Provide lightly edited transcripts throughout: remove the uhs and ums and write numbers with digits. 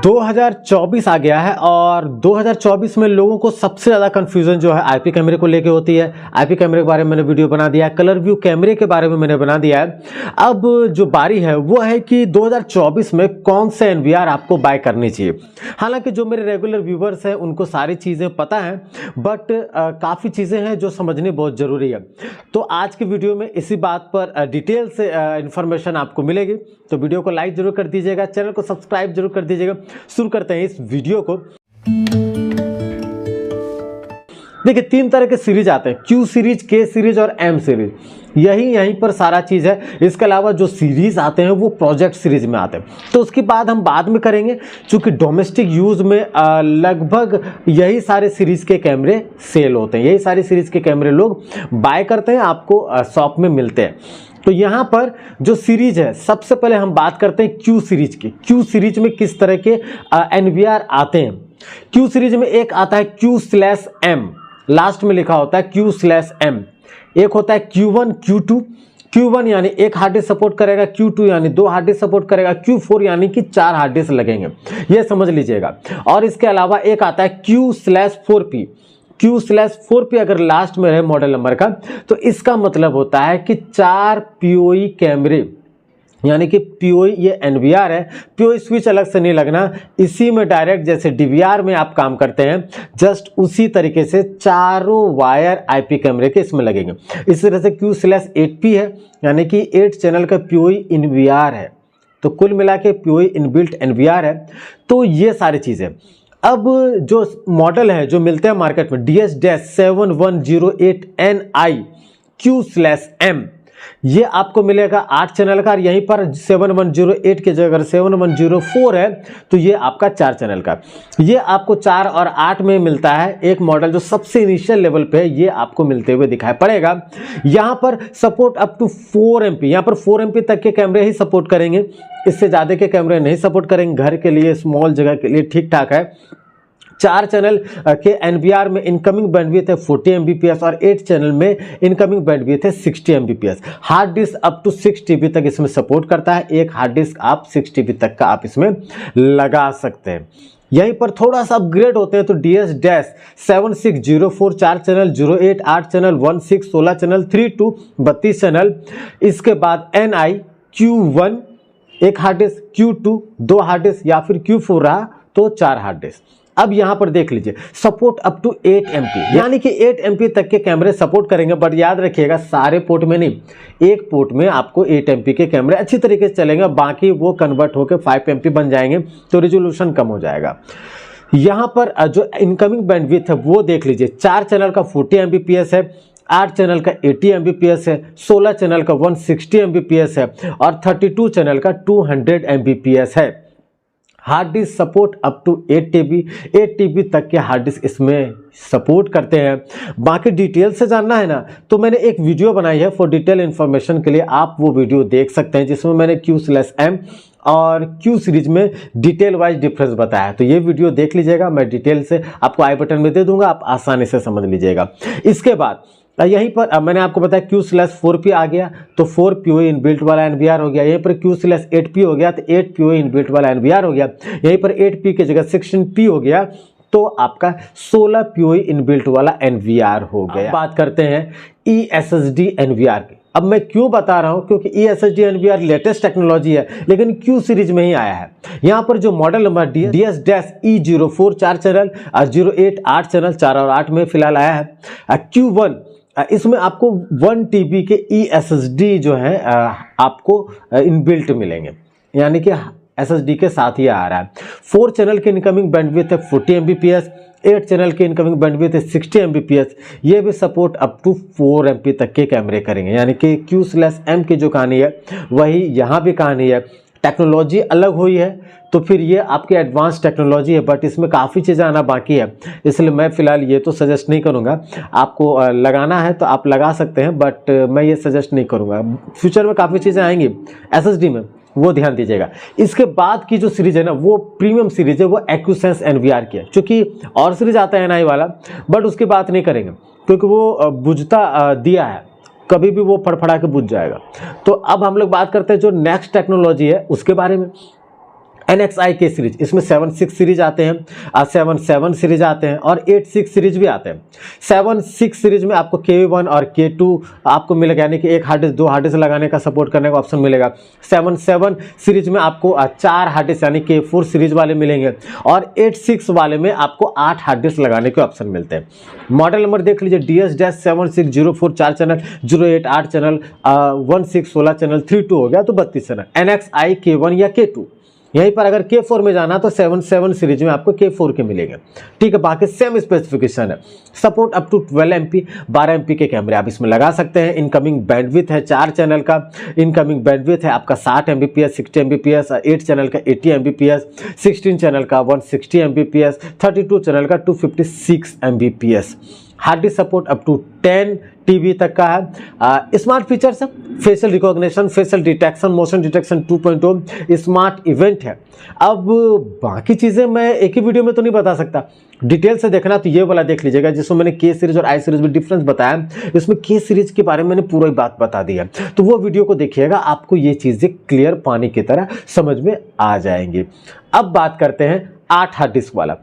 2024 आ गया है और 2024 में लोगों को सबसे ज़्यादा कन्फ्यूज़न जो है आईपी कैमरे को लेके होती है। आईपी कैमरे के बारे में मैंने वीडियो बना दिया है, कलर व्यू कैमरे के बारे में मैंने बना दिया है। अब जो बारी है वो है कि 2024 में कौन से एनवीआर आपको बाय करनी चाहिए। हालांकि जो मेरे रेगुलर व्यूवर्स हैं उनको सारी चीज़ें पता हैं, बट काफ़ी चीज़ें हैं जो समझनी बहुत ज़रूरी है। तो आज की वीडियो में इसी बात पर डिटेल से इंफॉर्मेशन आपको मिलेगी। तो वीडियो को लाइक जरूर कर दीजिएगा, चैनल को सब्सक्राइब जरूर कर दीजिएगा। शुरू करते हैं इस वीडियो को। देखिए, तीन तरह के सीरीज आते हैं, क्यू सीरीज, के सीरीज और एम सीरीज। यहीं पर सारा चीज़ है। इसके अलावा जो सीरीज आते हैं वो प्रोजेक्ट सीरीज में आते हैं, तो उसकी बात हम बाद में करेंगे। चूंकि डोमेस्टिक यूज़ में लगभग यही सारे सीरीज के कैमरे सेल होते हैं, यही सारी सीरीज के कैमरे लोग बाय करते हैं, आपको शॉप में मिलते हैं। तो यहाँ पर जो सीरीज है, सबसे पहले हम बात करते हैं क्यू सीरीज की। क्यू सीरीज में किस तरह के एनवीआर आते हैं। क्यू सीरीज में एक आता है Q/M, लास्ट में लिखा होता है Q/M। एक होता है Q1, Q2। Q1 यानी एक हार्ड डिस्क सपोर्ट करेगा, Q2 यानी 2 हार्ड डिस्क सपोर्ट करेगा, Q4 यानी कि 4 हार्ड डिस्क लगेंगे, ये समझ लीजिएगा। और इसके अलावा एक आता है Q/4P। Q/4P अगर लास्ट में रहे मॉडल नंबर का, तो इसका मतलब होता है कि 4 POE कैमरे, यानी कि POE ये NVR है। POE स्विच अलग से नहीं लगना, इसी में डायरेक्ट जैसे DVR में आप काम करते हैं, जस्ट उसी तरीके से चारों वायर IP कैमरे के इसमें लगेंगे। इस तरह से Q/8P है, यानी कि 8 चैनल का POE NVR है। तो कुल मिला के POE इनबिल्ट NVR है। तो ये सारी चीज़ें। अब जो मॉडल है जो मिलते हैं मार्केट में, DS-7108NI Q/M, ये आपको मिलेगा 8 चैनल का। यहीं पर 7108 की जगह 7104 है, तो ये आपका 4 चैनल का। ये आपको 4 और 8 में मिलता है। एक मॉडल जो सबसे इनिशियल लेवल पे है, ये आपको मिलते हुए दिखाई पड़ेगा। यहाँ पर सपोर्ट अप टू 4MP, यहाँ पर 4MP तक के कैमरे ही सपोर्ट करेंगे, इससे ज़्यादा के कैमरे नहीं सपोर्ट करेंगे। घर के लिए, स्मॉल जगह के लिए ठीक ठाक है। 4 चैनल के एनवीआर में इनकमिंग बैंडविड्थ है 40 Mbps और 8 चैनल में इनकमिंग बैंडविड्थ है 60 Mbps। Hard disk up to 6 TB तक इसमें सपोर्ट करता है। एक हार्ड डिस्क आप 6 TB तक का आप इसमें लगा सकते हैं। यहीं पर थोड़ा सा अपग्रेड होते हैं तो DS-7604 4 channel, 08 8 channel, 16 16 channel, 32 32 channel. इसके बाद NI Q1 एक hard disk, Q2 2 hard disk, या फिर Q4 रहा तो 4 हार्ड डिस्क। अब यहां पर देख लीजिए, सपोर्ट अप टू 8 MP, यानी कि 8 MP तक के कैमरे सपोर्ट करेंगे। बट याद रखिएगा, सारे पोर्ट में नहीं, एक पोर्ट में आपको 8 MP के कैमरे अच्छी तरीके से चलेंगे, बाकी वो कन्वर्ट होकर 5 MP बन जाएंगे, तो रिजोल्यूशन कम हो जाएगा। यहां पर जो इनकमिंग बैंडविड्थ है वो देख लीजिए, 4 चैनल का 40 Mbps है, 8 चैनल का 80 Mbps है, 16 चैनल का 160 Mbps है और 32 चैनल का 200 Mbps है। Hard disk support up to 8 TB तक के हार्ड डिस्क इसमें सपोर्ट करते हैं। बाकी डिटेल से जानना है ना, तो मैंने एक वीडियो बनाई है फॉर डिटेल इन्फॉर्मेशन के लिए, आप वो वीडियो देख सकते हैं, जिसमें मैंने Q/M और Q सीरीज में डिटेल वाइज डिफरेंस बताया है। तो ये वीडियो देख लीजिएगा, मैं डिटेल से आपको आई बटन में दे दूंगा, आप आसानी से समझ लीजिएगा। इसके बाद यहीं पर मैंने आपको बताया Q/4P आ गया, तो 4 POE इनबिल्ट वाला NVR हो गया। यहीं पर Q/8P हो गया, तो 8 POE इनबिल्ट वाला NVR हो गया। यहीं पर 8P की जगह 16P हो गया, तो आपका 16 POE इनबिल्ट वाला NVR हो गया। बात करते हैं eSSD NVR की। अब मैं क्यों बता रहा हूं, क्योंकि eSSD NVR लेटेस्ट टेक्नोलॉजी है, लेकिन Q सीरीज में ही आया है। यहां पर जो model number DS-E04 4 channel, 08 8 channel, 4 और 8 में फिलहाल आया है। Q1 इसमें आपको 1 TB के eSSD जो है आपको इनबिल्ट मिलेंगे, यानी कि SSD के साथ ही आ रहा है। 4 चैनल की इनकमिंग बैंडविड्थ है 40 Mbps, 8 चैनल की इनकमिंग बैंडविड्थ है 60 Mbps। ये भी सपोर्ट अप टू 4 MP तक के कैमरे करेंगे, यानी कि Q/M की जो कहानी है वही यहाँ भी कहानी है। टेक्नोलॉजी अलग हुई है, तो फिर ये आपकी एडवांस टेक्नोलॉजी है, बट इसमें काफ़ी चीज़ें आना बाकी है, इसलिए मैं फ़िलहाल ये तो सजेस्ट नहीं करूँगा। आपको लगाना है तो आप लगा सकते हैं, बट मैं ये सजेस्ट नहीं करूँगा। फ्यूचर में काफ़ी चीज़ें आएंगी SSD में, वो ध्यान दीजिएगा। इसके बाद की जो सीरीज़ है ना, वो प्रीमियम सीरीज़ है, वो AccuSense NVR की है। चूँकि और सीरीज आता है NI वाला, बट उसकी बात नहीं करेंगे, क्योंकि वो बुझता दिया है, कभी भी वो फड़फड़ा के बुझ जाएगा। तो अब हम लोग बात करते हैं जो नेक्स्ट टेक्नोलॉजी है उसके बारे में। NXI के सीरीज, इसमें 7-6 सीरीज आते हैं, 7-7 सीरीज आते हैं और 8-6 सीरीज भी आते हैं। 7-6 सीरीज में आपको K1 और K2 आपको मिलेगा, यानी कि एक हार्ड डिस्क 2 हार्ड डिस्क लगाने का सपोर्ट करने का ऑप्शन मिलेगा। 7-7 सीरीज में आपको 4 हार्ड डिस्क यानी K4 सीरीज वाले मिलेंगे और 8-6 वाले में आपको 8 हार्ड डिस्क लगाने के ऑप्शन मिलते हैं। मॉडल नंबर देख लीजिए, DS-7604 4 चैनल, 08 8 चैनल, 16 16 चैनल, 32 हो गया तो 32 चैनल। NXI K1 या K2, यहीं पर अगर K4 में जाना तो 7-7 सीरीज में आपको K4 के मिलेंगे। ठीक है, बाकी सेम स्पेसिफिकेशन है। Support up to 12 MP 12 MP के कैमरे आप इसमें लगा सकते हैं। इनकमिंग बैंडविड्थ है 4 चैनल का, इनकमिंग बैंडविड्थ है आपका 60 Mbps, 60 Mbps, 8 चैनल का 80 Mbps, 16 चैनल का 160 Mbps, 32 चैनल का 256 Mbps। Hard disk support up to 10 TB तक का है। स्मार्ट फीचर्स है, facial recognition, facial detection, motion detection 2.0, smart event है। अब बाकी चीज़ें मैं एक ही वीडियो में तो नहीं बता सकता, डिटेल से देखना तो ये वाला देख लीजिएगा जिसमें मैंने K सीरीज और I सीरीज में डिफरेंस बताया। इसमें K सीरीज के बारे में मैंने पूरी बात बता दी है, तो वो वीडियो को देखिएगा, आपको ये चीज़ें क्लियर पानी की तरह समझ में आ जाएंगी। अब बात करते हैं 8 हार्ड डिस्क वाला।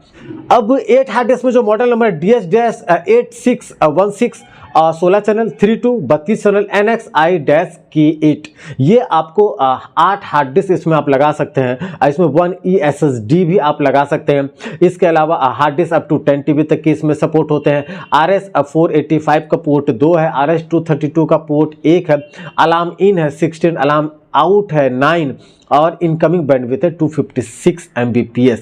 अब 8 हार्ड डिस्क में जो model number DS-8616 16 channel, 32 32 channel, NXI-K8, ये आपको 8 हार्ड डिस्क इसमें आप लगा सकते हैं। इसमें 1E SSD भी आप लगा सकते हैं। इसके अलावा hard disk up to 10 TB तक की इसमें सपोर्ट होते हैं। RS-485 का पोर्ट 2 है, RS-232 का पोर्ट 1 है, अलार्म इन है 16, अलार्म आउट है 9 और इनकमिंग बैंडविड्थ है 256 Mbps।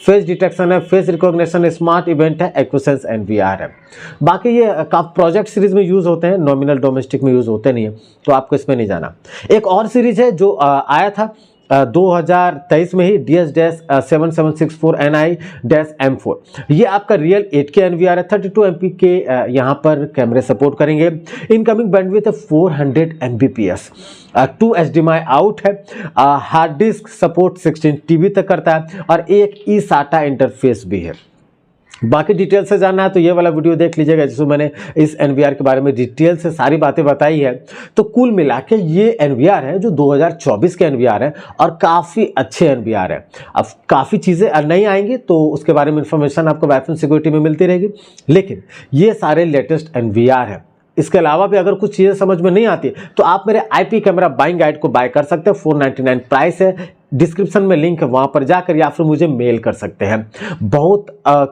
फेस डिटेक्शन है, फेस रिकॉग्निशन, स्मार्ट इवेंट है, एक्विसेंस NVR है। बाकी ये प्रोजेक्ट सीरीज में यूज होते हैं, नॉमिनल डोमेस्टिक में यूज होते नहीं है, तो आपको इसमें नहीं जाना। एक और सीरीज है जो आया था 2023 में ही, DS-7764 NI-M4, ये आपका रियल 8K NVR है, 32 MP के यहाँ पर कैमरे सपोर्ट करेंगे। इनकमिंग बैंडविड्थ है 400 Mbps, 2 HDMI आउट है, हार्ड डिस्क सपोर्ट 16 TB तक करता है और एक eSATA इंटरफेस भी है। बाकी डिटेल से जानना है तो ये वाला वीडियो देख लीजिएगा जिसमें मैंने इस NVR के बारे में डिटेल से सारी बातें बताई है। तो कुल मिला के ये NVR है जो 2024 के NVR है और काफ़ी अच्छे NVR है। अब काफ़ी चीज़ें नहीं आएंगी तो उसके बारे में इंफॉर्मेशन आपको वाईफाई सिक्योरिटी में मिलती रहेगी, लेकिन ये सारे लेटेस्ट NVR है। इसके अलावा भी अगर कुछ चीज़ें समझ में नहीं आती तो आप मेरे IP कैमरा बाइंग गाइड को बाय कर सकते हैं। 499 प्राइस है, डिस्क्रिप्शन में लिंक है, वहाँ पर जाकर या फिर मुझे मेल कर सकते हैं। बहुत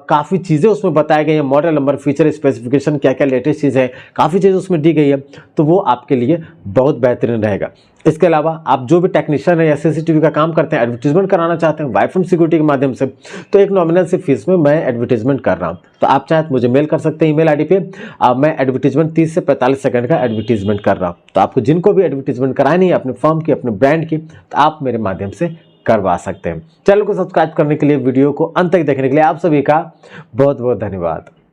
काफ़ी चीज़ें उसमें बताई गई हैं, मॉडल नंबर, फीचर स्पेसिफिकेशन, क्या क्या लेटेस्ट चीज़ है, काफ़ी चीज़ें उसमें दी गई है, तो वो आपके लिए बहुत बेहतरीन रहेगा। इसके अलावा आप जो भी टेक्नीशियन है या CCTV का काम करते हैं, एडवर्टीजमेंट कराना चाहते हैं वाईफाई सिक्योरिटी के माध्यम से, तो एक नॉमिनल सी फीस में मैं एडवर्टीजमेंट कर रहा हूँ, तो आप चाहे मुझे मेल कर सकते हैं ईमेल ID पे। मैं एडवर्टीजमेंट 30 से 45 सेकंड का एडवर्टीजमेंट कर रहा हूँ, तो आपको जिनको भी एडवर्टीजमेंट करानी है अपने फर्म की, अपने ब्रांड की, तो आप मेरे माध्यम से करवा सकते हैं। चैनल को सब्सक्राइब करने के लिए, वीडियो को अंत तक देखने के लिए आप सभी का बहुत बहुत धन्यवाद।